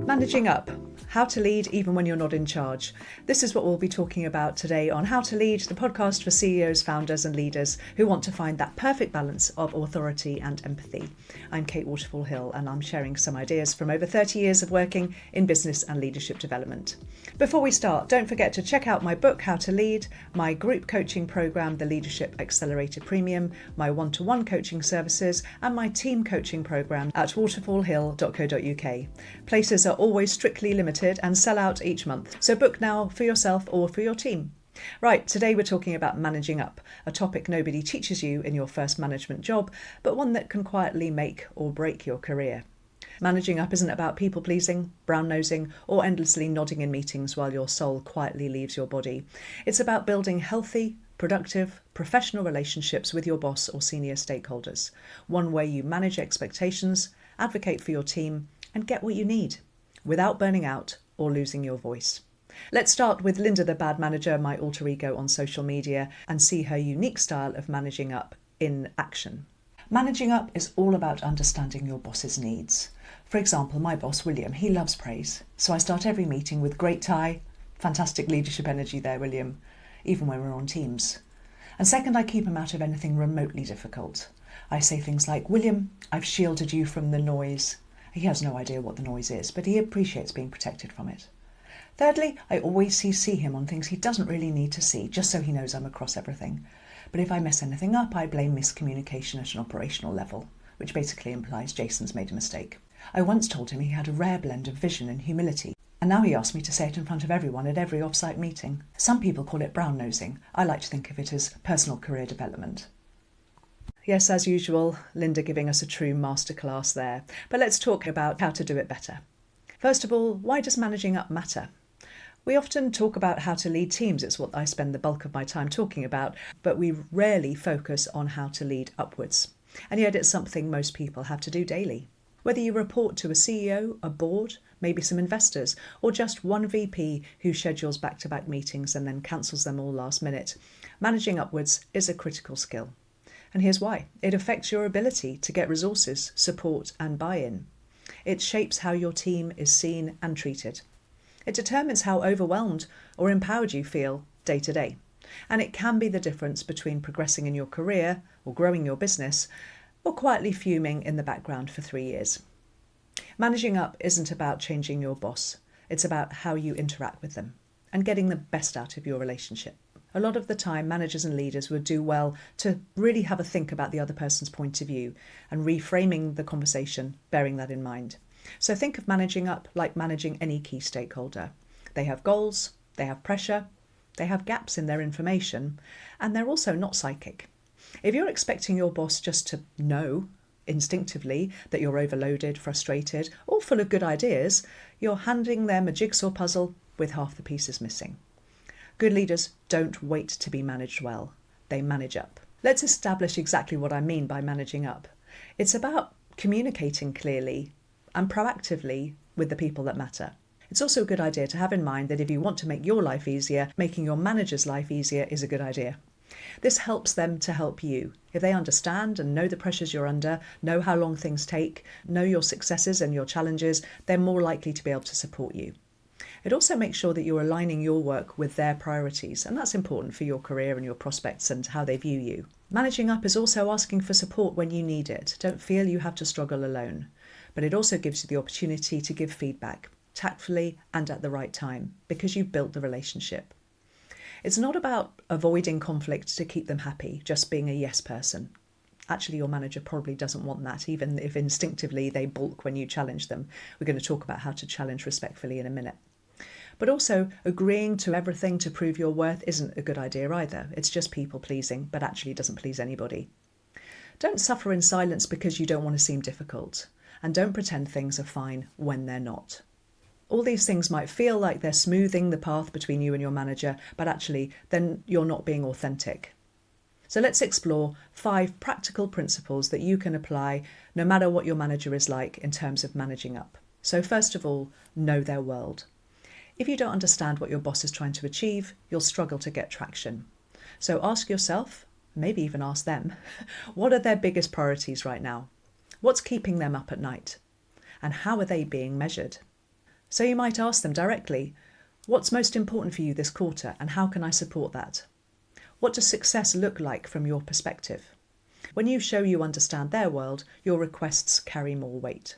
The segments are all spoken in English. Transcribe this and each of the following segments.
Managing up. How to lead even when you're not in charge. This is what we'll be talking about today on How to Lead, the podcast for CEOs, founders and leaders who want to find that perfect balance of authority and empathy. I'm Kate Waterfall Hill and I'm sharing some ideas from over 30 years of working in business and leadership development. Before we start, don't forget to check out my book, How to Lead, my group coaching programme, the Leadership Accelerator Premium, my one-to-one coaching services and my team coaching programme at waterfallhill.co.uk. Places are always strictly limited and sell out each month, so book now for yourself or for your team. Right, today we're talking about managing up, a topic nobody teaches you in your first management job, but one that can quietly make or break your career. Managing up isn't about people-pleasing, brown-nosing, or endlessly nodding in meetings while your soul quietly leaves your body. It's about building healthy, productive, professional relationships with your boss or senior stakeholders, one where you manage expectations, advocate for your team, and get what you need, without burning out or losing your voice. Let's start with Linda the Bad Manager, my alter ego on social media, and see her unique style of managing up in action. Managing up is all about understanding your boss's needs. For example, my boss, William, he loves praise. So I start every meeting with great tie, fantastic leadership energy there, William, even when we're on Teams. And second, I keep him out of anything remotely difficult. I say things like, William, I've shielded you from the noise. He has no idea what the noise is, but he appreciates being protected from it. Thirdly, I always CC him on things he doesn't really need to see, just so he knows I'm across everything. But if I mess anything up, I blame miscommunication at an operational level, which basically implies Jason's made a mistake. I once told him he had a rare blend of vision and humility, and now he asks me to say it in front of everyone at every off-site meeting. Some people call it brown-nosing. I like to think of it as personal career development. Yes, as usual, Linda giving us a true masterclass there. But let's talk about how to do it better. First of all, why does managing up matter? We often talk about how to lead teams. It's what I spend the bulk of my time talking about, but we rarely focus on how to lead upwards. And yet it's something most people have to do daily. Whether you report to a CEO, a board, maybe some investors, or just one VP who schedules back-to-back meetings and then cancels them all last minute, managing upwards is a critical skill. And here's why. It affects your ability to get resources, support and buy-in. It shapes how your team is seen and treated. It determines how overwhelmed or empowered you feel day to day. And it can be the difference between progressing in your career or growing your business or quietly fuming in the background for 3 years. Managing up isn't about changing your boss. It's about how you interact with them and getting the best out of your relationship. A lot of the time, managers and leaders would do well to really have a think about the other person's point of view and reframing the conversation, bearing that in mind. So think of managing up like managing any key stakeholder. They have goals, they have pressure, they have gaps in their information, and they're also not psychic. If you're expecting your boss just to know instinctively that you're overloaded, frustrated, or full of good ideas, you're handing them a jigsaw puzzle with half the pieces missing. Good leaders don't wait to be managed well. They manage up. Let's establish exactly what I mean by managing up. It's about communicating clearly and proactively with the people that matter. It's also a good idea to have in mind that if you want to make your life easier, making your manager's life easier is a good idea. This helps them to help you. If they understand and know the pressures you're under, know how long things take, know your successes and your challenges, they're more likely to be able to support you. It also makes sure that you're aligning your work with their priorities, and that's important for your career and your prospects and how they view you. Managing up is also asking for support when you need it. Don't feel you have to struggle alone. But it also gives you the opportunity to give feedback, tactfully and at the right time, because you've built the relationship. It's not about avoiding conflict to keep them happy, just being a yes person. Actually, your manager probably doesn't want that, even if instinctively they balk when you challenge them. We're going to talk about how to challenge respectfully in a minute. But also, agreeing to everything to prove your worth isn't a good idea either. It's just people pleasing, but actually doesn't please anybody. Don't suffer in silence because you don't want to seem difficult. And don't pretend things are fine when they're not. All these things might feel like they're smoothing the path between you and your manager, but actually, then you're not being authentic. So let's explore 5 practical principles that you can apply no matter what your manager is like in terms of managing up. So first of all, know their world. If you don't understand what your boss is trying to achieve, you'll struggle to get traction. So ask yourself, maybe even ask them, what are their biggest priorities right now? What's keeping them up at night? And how are they being measured? So you might ask them directly, what's most important for you this quarter and how can I support that? What does success look like from your perspective? When you show you understand their world, your requests carry more weight.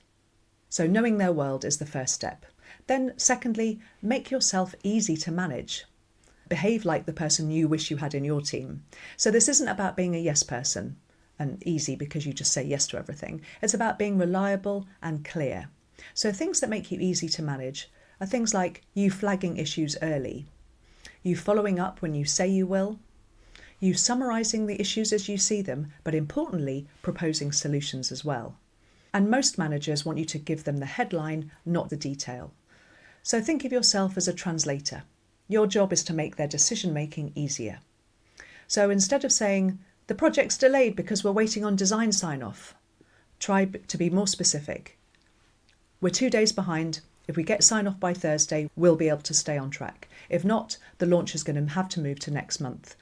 So knowing their world is the first step. Then secondly, make yourself easy to manage. Behave like the person you wish you had in your team. So this isn't about being a yes person and easy because you just say yes to everything. It's about being reliable and clear. So things that make you easy to manage are things like you flagging issues early, you following up when you say you will, you summarising the issues as you see them, but importantly, proposing solutions as well. And most managers want you to give them the headline, not the detail. So think of yourself as a translator. Your job is to make their decision-making easier. So instead of saying, the project's delayed because we're waiting on design sign-off, try to be more specific. We're 2 days behind. If we get sign-off by Thursday, we'll be able to stay on track. If not, the launch is going to have to move to next month.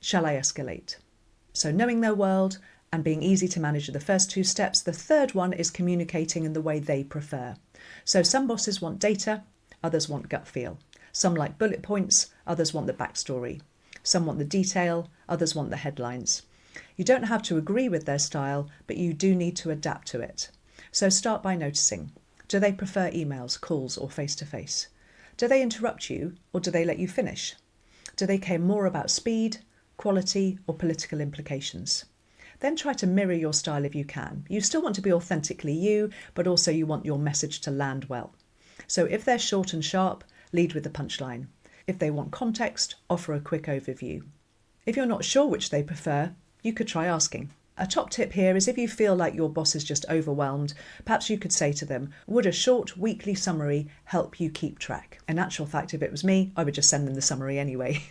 Shall I escalate? So knowing their world and being easy to manage are the first 2 steps. The third one is communicating in the way they prefer. So some bosses want data, others want gut feel. Some like bullet points, others want the backstory. Some want the detail, others want the headlines. You don't have to agree with their style, but you do need to adapt to it. So start by noticing. Do they prefer emails, calls, or face-to-face? Do they interrupt you, or do they let you finish? Do they care more about speed, quality, or political implications? Then try to mirror your style if you can. You still want to be authentically you, but also you want your message to land well. So if they're short and sharp, lead with the punchline. If they want context, offer a quick overview. If you're not sure which they prefer, you could try asking. A top tip here is if you feel like your boss is just overwhelmed, perhaps you could say to them, would a short weekly summary help you keep track? In actual fact, if it was me, I would just send them the summary anyway.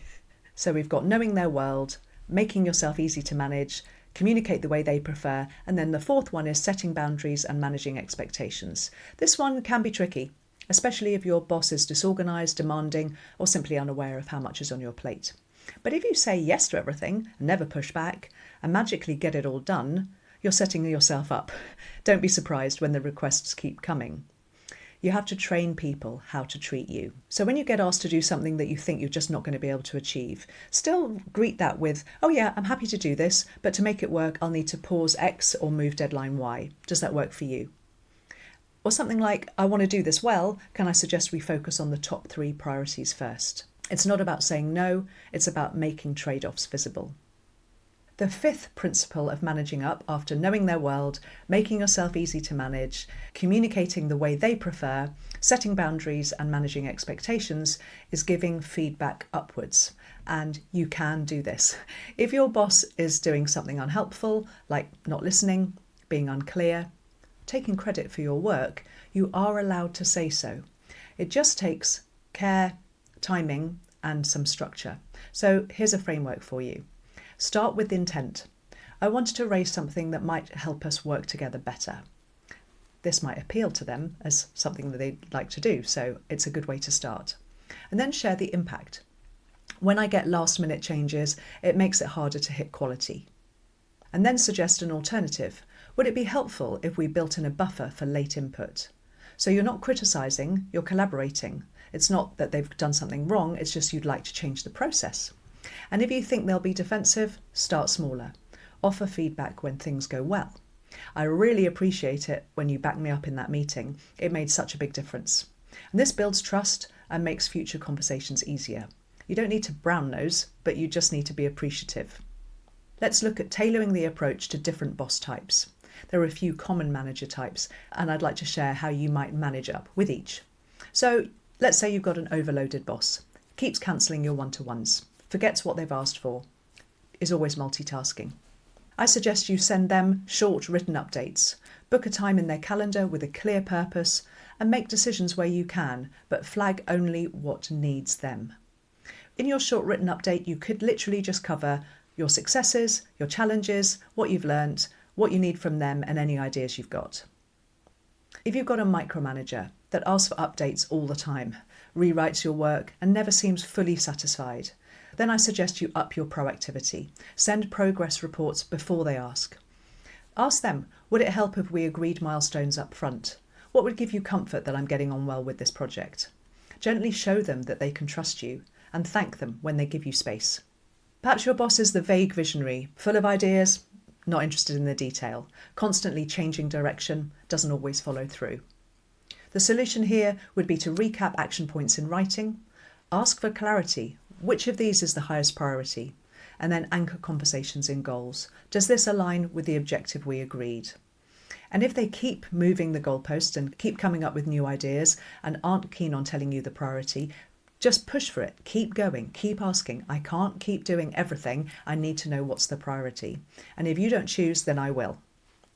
So we've got knowing their world, making yourself easy to manage, communicate the way they prefer, and then the fourth one is setting boundaries and managing expectations. This one can be tricky, especially if your boss is disorganised, demanding, or simply unaware of how much is on your plate. But if you say yes to everything, and never push back, and magically get it all done, you're setting yourself up. Don't be surprised when the requests keep coming. You have to train people how to treat you. So when you get asked to do something that you think you're just not going to be able to achieve, still greet that with, oh yeah, I'm happy to do this, but to make it work, I'll need to pause X or move deadline Y. Does that work for you? Or something like, I want to do this well, can I suggest we focus on the top 3 priorities first? It's not about saying no, it's about making trade-offs visible. The fifth principle of managing up, after knowing their world, making yourself easy to manage, communicating the way they prefer, setting boundaries and managing expectations, is giving feedback upwards. And you can do this. If your boss is doing something unhelpful, like not listening, being unclear, taking credit for your work, you are allowed to say so. It just takes care, timing, and some structure. So here's a framework for you. Start with intent. I wanted to raise something that might help us work together better. This might appeal to them as something that they'd like to do, so it's a good way to start. And then share the impact. When I get last-minute changes, it makes it harder to hit quality. And then suggest an alternative. Would it be helpful if we built in a buffer for late input? So you're not criticising, you're collaborating. It's not that they've done something wrong, it's just you'd like to change the process. And if you think they'll be defensive, start smaller. Offer feedback when things go well. I really appreciate it when you back me up in that meeting. It made such a big difference. And this builds trust and makes future conversations easier. You don't need to brown nose, but you just need to be appreciative. Let's look at tailoring the approach to different boss types. There are a few common manager types, and I'd like to share how you might manage up with each. So let's say you've got an overloaded boss, keeps cancelling your one-to-ones, forgets what they've asked for, is always multitasking. I suggest you send them short written updates, book a time in their calendar with a clear purpose, and make decisions where you can, but flag only what needs them. In your short written update, you could literally just cover your successes, your challenges, what you've learnt, what you need from them, and any ideas you've got. If you've got a micromanager that asks for updates all the time, rewrites your work, and never seems fully satisfied, then I suggest you up your proactivity. Send progress reports before they ask. Ask them, would it help if we agreed milestones up front? What would give you comfort that I'm getting on well with this project? Gently show them that they can trust you and thank them when they give you space. Perhaps your boss is the vague visionary, full of ideas, not interested in the detail, constantly changing direction, doesn't always follow through. The solution here would be to recap action points in writing, ask for clarity, which of these is the highest priority, and then anchor conversations in goals. Does this align with the objective we agreed? And if they keep moving the goalposts and keep coming up with new ideas and aren't keen on telling you the priority, just push for it. Keep going. Keep asking. I can't keep doing everything. I need to know what's the priority. And if you don't choose, then I will.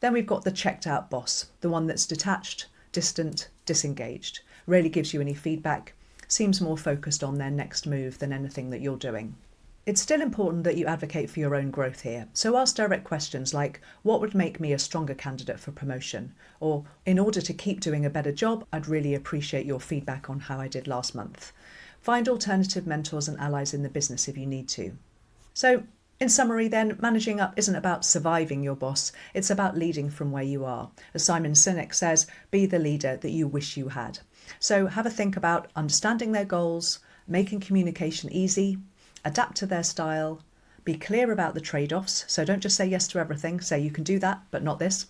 Then we've got the checked out boss, the one that's detached, distant, disengaged, rarely gives you any feedback, seems more focused on their next move than anything that you're doing. It's still important that you advocate for your own growth here. So ask direct questions like, what would make me a stronger candidate for promotion? Or, in order to keep doing a better job, I'd really appreciate your feedback on how I did last month. Find alternative mentors and allies in the business if you need to. So, in summary then, managing up isn't about surviving your boss, it's about leading from where you are. As Simon Sinek says, be the leader that you wish you had. So have a think about understanding their goals, making communication easy, adapt to their style, be clear about the trade-offs, so don't just say yes to everything, say you can do that, but not this.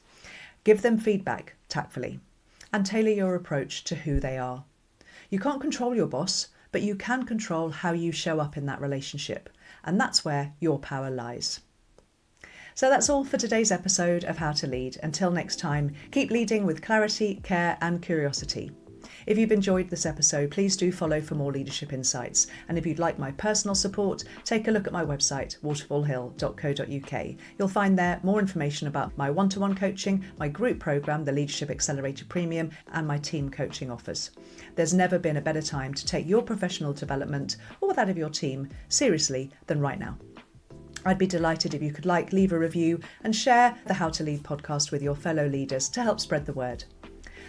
Give them feedback tactfully, and tailor your approach to who they are. You can't control your boss, but you can control how you show up in that relationship, and that's where your power lies. So that's all for today's episode of How to Lead. Until next time, keep leading with clarity, care, and curiosity. If you've enjoyed this episode, please do follow for more leadership insights. And if you'd like my personal support, take a look at my website, waterfallhill.co.uk. You'll find there more information about my one-to-one coaching, my group programme, the Leadership Accelerator Premium, and my team coaching offers. There's never been a better time to take your professional development, or that of your team, seriously than right now. I'd be delighted if you could leave a review, and share the How to Lead podcast with your fellow leaders to help spread the word.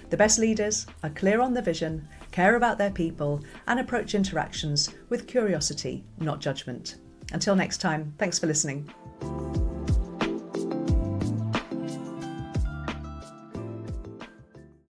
The best leaders are clear on the vision, care about their people, and approach interactions with curiosity, not judgment. Until next time, thanks for listening.